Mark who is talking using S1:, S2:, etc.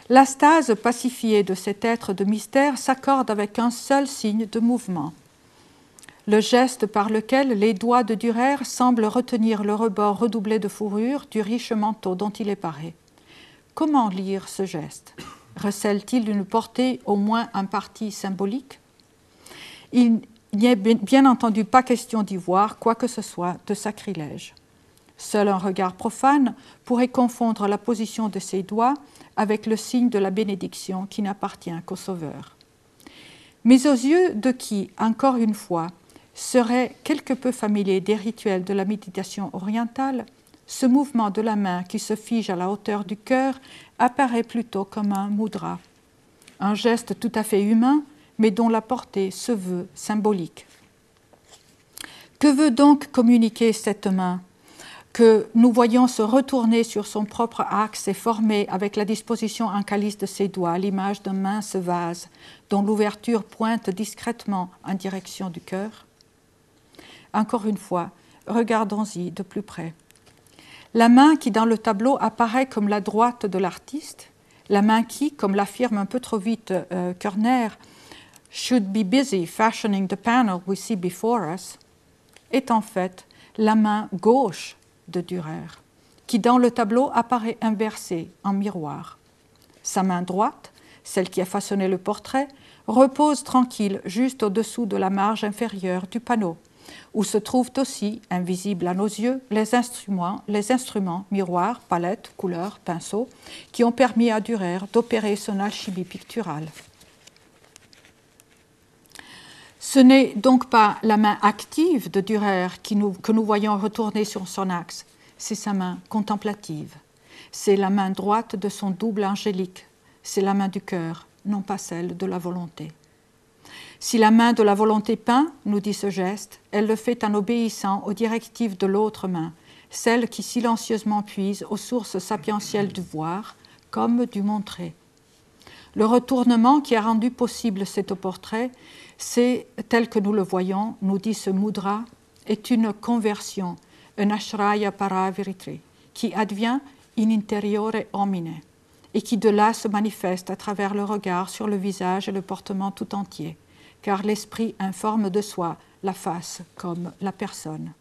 S1: La stase pacifiée de cet être de mystère s'accorde avec un seul signe de mouvement. Le geste par lequel les doigts de Dürer semblent retenir le rebord redoublé de fourrure du riche manteau dont il est paré. Comment lire ce geste? Recèle-t-il une portée au moins en partie symbolique? Il n'y est bien entendu pas question d'y voir quoi que ce soit de sacrilège. Seul un regard profane pourrait confondre la position de ses doigts avec le signe de la bénédiction qui n'appartient qu'au Sauveur. Mais aux yeux de qui, encore une fois, serait quelque peu familier des rituels de la méditation orientale, ce mouvement de la main qui se fige à la hauteur du cœur apparaît plutôt comme un mudra, un geste tout à fait humain, mais dont la portée se veut symbolique. Que veut donc communiquer cette main que nous voyons se retourner sur son propre axe et former avec la disposition en calice de ses doigts l'image d'un mince vase dont l'ouverture pointe discrètement en direction du cœur? Encore une fois, regardons-y de plus près. La main qui dans le tableau apparaît comme la droite de l'artiste, la main qui, comme l'affirme un peu trop vite Körner, should be busy fashioning the panel we see before us, est en fait la main gauche de Dürer, qui dans le tableau apparaît inversée en miroir. Sa main droite, celle qui a façonné le portrait, repose tranquille juste au-dessous de la marge inférieure du panneau, où se trouvent aussi, invisibles à nos yeux, les instruments, miroirs, palettes, couleurs, pinceaux, qui ont permis à Dürer d'opérer son alchimie picturale. Ce n'est donc pas la main active de Dürer que nous voyons retourner sur son axe, c'est sa main contemplative. C'est la main droite de son double angélique, c'est la main du cœur, non pas celle de la volonté. Si la main de la volonté peint, nous dit ce geste, elle le fait en obéissant aux directives de l'autre main, celle qui silencieusement puise aux sources sapientielles du voir, comme du montrer. Le retournement qui a rendu possible cet portrait, c'est, tel que nous le voyons, nous dit ce mudra, est une conversion, un ashraya paraviritri, qui advient in interiore homine, et qui de là se manifeste à travers le regard sur le visage et le portement tout entier, car l'esprit informe de soi la face comme la personne.